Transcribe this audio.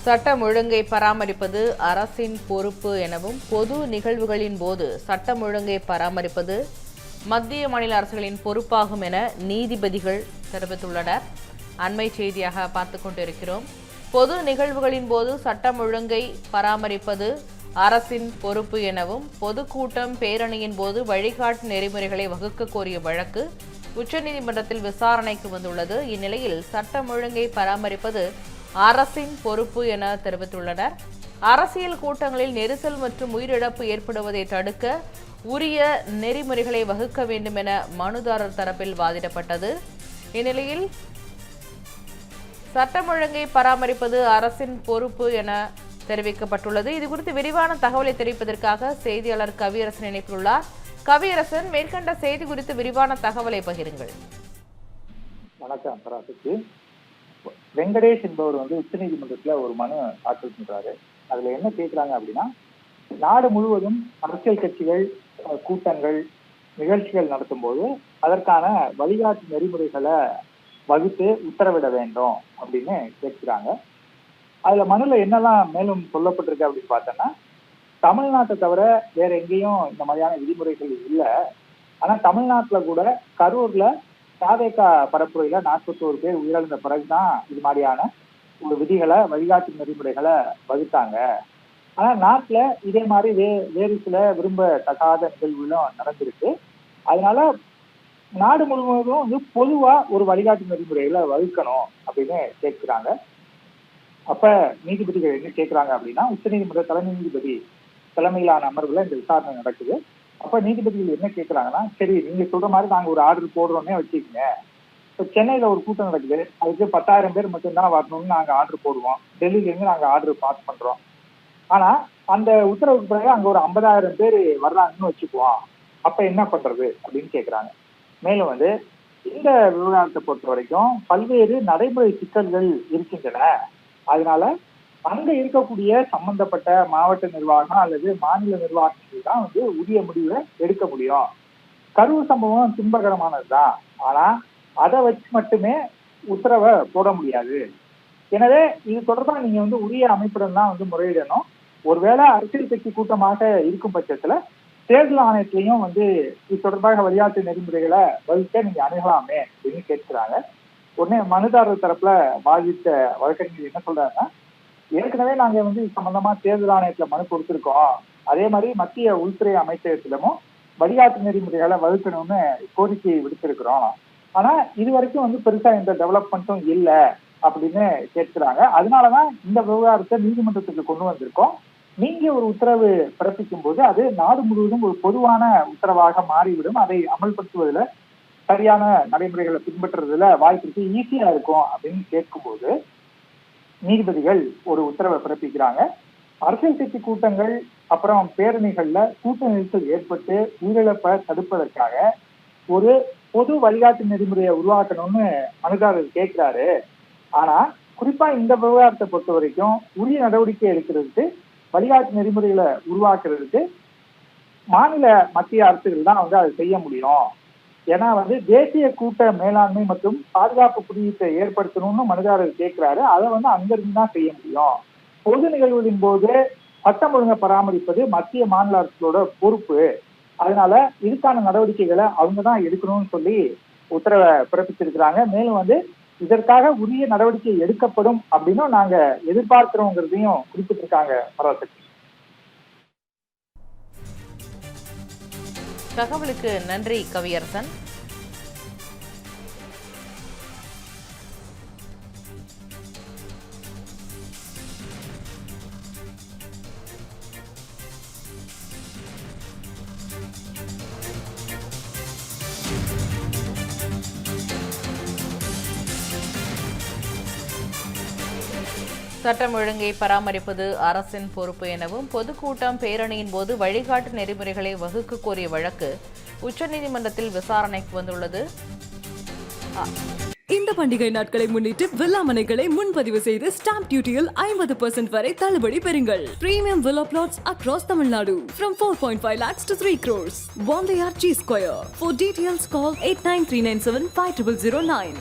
சட்டம் ஒழுங்கை பராமரிப்பது அரசின் பொறுப்பு எனவும் பொது நிகழ்வுகளின் போது சட்டம் ஒழுங்கை பராமரிப்பது மத்திய மாநில அரசுகளின் பொறுப்பாகும் என நீதிபதிகள் தெரிவித்துள்ளனர். அண்மை செய்தியாக பார்த்துக் கொண்டிருக்கிறோம். பொது நிகழ்வுகளின் போது சட்டம் ஒழுங்கை பராமரிப்பது அரசின் பொறுப்பு எனவும் பொதுக்கூட்டம் பேரணியின் போது வழிகாட்டு நெறிமுறைகளை வகுக்க கோரிய வழக்கு உச்சநீதிமன்றத்தில் விசாரணைக்கு வந்துள்ளது. இந்நிலையில் சட்டம் ஒழுங்கை பராமரிப்பது அரசின் பொறுப்பு என தெரிவித்துள்ளனர். அரசியல் கூட்டங்களில் நெரிசல் மற்றும் உயிரிழப்பு ஏற்படுவதை தடுக்க உரிய நெறிமுறைகளை வகுக்க வேண்டும் என மனுதாரர் தரப்பில் வாதிடப்பட்டது. இந்நிலையில் சட்டம் ஒழுங்கை பராமரிப்பது அரசின் பொறுப்பு என தெரிவிக்கப்பட்டுள்ளது. இதுகுறித்து விரிவான தகவலை தெரிவிப்பதற்காக செய்தியாளர் கவியரசன் இணைப்பிலுள்ளார். கவியரசன், மேற்கண்ட செய்தி குறித்து விரிவான தகவலை பகிருங்கள். வணக்கம். பராசக்தி. வெங்கடேஷ் என்பவர் உச்சநீதிமன்றத்துல ஒரு மனு தாக்கல் பண்றாரு. அதுல என்ன கேட்கிறாங்க அப்படின்னா, நாடு முழுவதும் அரசியல் கட்சிகள் கூட்டங்கள் நிகழ்ச்சிகள் நடத்தும் போது அதற்கான வழிகாட்டு நெறிமுறைகளை வகுத்து உத்தரவிட வேண்டும் அப்படின்னு கேட்கிறாங்க. அதுல மனுல என்னெல்லாம் மேலும் சொல்லப்பட்டிருக்கு அப்படின்னு பார்த்தோம்னா, தமிழ்நாட்டை தவிர வேற எங்கேயும் இந்த மாதிரியான விதிமுறைகள் இல்லை. ஆனா தமிழ்நாட்டுல கூட கரூர்ல தாவேகா பரப்புரையில 41 பேர் உயிரிழந்த பிறகுதான் இது மாதிரியான ஒரு விதிகளை வழிகாட்டு நெறிமுறைகளை வகுத்தாங்க. ஆனா நாட்டுல இதே மாதிரி வேறு சில விரும்பத்தகாத நிகழ்வுகளும் நடந்திருக்கு. அதனால நாடு முழுவதும் பொதுவா ஒரு வழிகாட்டு நெறிமுறைகளை வகுக்கணும் அப்படின்னு கேட்கிறாங்க. அப்ப நீதிபதிகள் என்ன கேட்கிறாங்க அப்படின்னா, உச்சநீதிமன்ற தலைமை நீதிபதி தலைமையிலான அமர்வுல இந்த விசாரணை நடக்குது. அப்ப நீதிபதிகள் என்ன கேட்கிறாங்கன்னா, சரி நீங்க சொல்ற மாதிரி நாங்க ஒரு ஆர்டர் போடுறோன்னே வச்சுக்கோங்க. இப்ப சென்னையில ஒரு கூட்டம் நடக்குது, அதுக்கு 10,000 பேர் மட்டும்தான் வரணும்னு நாங்க ஆர்டர் போடுவோம். டெல்லியில இருந்து நாங்க ஆர்டர் பாஸ் பண்றோம். ஆனா அந்த உத்தரவுக்கு பிறகு அங்க ஒரு 50,000 பேர் வர்றாங்கன்னு வச்சுக்குவோம். அப்ப என்ன பண்றது அப்படின்னு கேட்கிறாங்க. மேலும் இந்த விவகாரத்தை பொறுத்த வரைக்கும் பல்வேறு நடைமுறை சிக்கல்கள் இருக்கின்றன. அதனால அங்க இருக்கக்கூடிய சம்பந்தப்பட்ட மாவட்ட நிர்வாகம் அல்லது மாநில நிர்வாகங்கள் தான் உரிய முடிவை எடுக்க முடியும். கரூர் சம்பவம் துன்பகரமானதுதான், ஆனா அதை வச்சு மட்டுமே உத்தரவை போட முடியாது. எனவே இது தொடர்பா நீங்க உரிய அமைப்புடன் தான் முறையிடணும். ஒருவேளை அரசியல் கட்சி கூட்டமாக இருக்கும் பட்சத்துல தேர்தல் ஆணையத்திலையும் இது தொடர்பாக வழிகாட்டு நெறிமுறைகளை வகுக்க நீங்க அணுகலாமே அப்படின்னு கேட்கிறாங்க. உடனே மனுதாரர் தரப்புல பாதித்த வழக்கறிஞர் என்ன சொல்றாங்கன்னா, ஏற்கனவே நாங்க இது சம்பந்தமா தேர்தல் ஆணையத்துல மனு கொடுத்திருக்கோம். அதே மாதிரி மத்திய உள்துறை அமைச்சகத்திலும் வழிகாட்டு நெறிமுறைகளை வகுக்கணும்னு கோரிக்கை விடுத்திருக்கிறோம். ஆனா இது வரைக்கும் பெருசா எந்த டெவலப்மெண்ட்டும் இல்லை அப்படின்னு கேட்கிறாங்க. அதனாலதான் இந்த விவகாரத்தை நீதிமன்றத்துக்கு கொண்டு வந்திருக்கோம். நீங்க ஒரு உத்தரவு பிறப்பிக்கும் போது அது நாடு முழுவதும் ஒரு பொதுவான உத்தரவாக மாறிவிடும். அதை அமல்படுத்துவதில் சரியான நடைமுறைகளை பின்பற்றுறதுல வாய்ப்பு ஈஸியா இருக்கும் அப்படின்னு கேட்கும்போது நீதிபதிகள் ஒரு உத்தரவை பிறப்பிக்கிறாங்க. அரசியல் கட்சி கூட்டங்கள் அப்புறம் பேரணிகள்ல கூட்ட நெரிசல் ஏற்பட்டு உயிரிழப்பை தடுப்பதற்காக ஒரு பொது வழிகாட்டு நெறிமுறையை உருவாக்கணும்னு மனுதாரர் கேட்கிறாரு. ஆனா குறிப்பா இந்த விவகாரத்தை பொறுத்த வரைக்கும் உரிய நடவடிக்கை எடுக்கிறதுக்கு வழிகாட்டு நெறிமுறைகளை உருவாக்குறதுக்கு மாநில மத்திய அரசுகள் தான் அதை செய்ய முடியும். ஏன்னா தேசிய கூட்ட மேலாண்மை மற்றும் பாதுகாப்பு குறியீட்டை ஏற்படுத்தணும்னு மனுதாரர் கேட்கிறாரு. அதை அங்கிருந்து தான் செய்ய முடியும். பொது நிகழ்வுகளின் போது சட்டம் ஒழுங்கை பராமரிப்பது மத்திய மாநில அரசுகளோட பொறுப்பு. அதனால இதுக்கான நடவடிக்கைகளை அவங்க தான் எடுக்கணும்னு சொல்லி உத்தரவை பிறப்பிச்சிருக்கிறாங்க. மேலும் இதற்காக உரிய நடவடிக்கை எடுக்கப்படும் அப்படின்னு நாங்க எதிர்பார்க்கிறோங்கிறதையும் குறிப்பிட்டிருக்காங்க. பராசக்தி. தகவலுக்கு நன்றி கவியரசன். சட்டம் ஒழுங்கை பராமரிப்பது அரசின் பொறுப்பு எனவும் பொதுக்கூட்டம் பேரணியின் போது வழிகாட்டு நெறிமுறைகளை வகுக்க கோரிய வழக்கு உச்சநீதிமன்றத்தில் விசாரணைக்கு வந்துள்ளது. இந்த பண்டிகை நாட்களை முன்னிட்டு வில்லா மனைகளை முன்பதிவு செய்து ஸ்டாம்ப் டியூட்டியில் 50% வரை தள்ளுபடி பெறுங்கள். Premium villa flats across Tamil Nadu from 4.5 lakhs to 3 crores. One G Square. For details call 8939750009.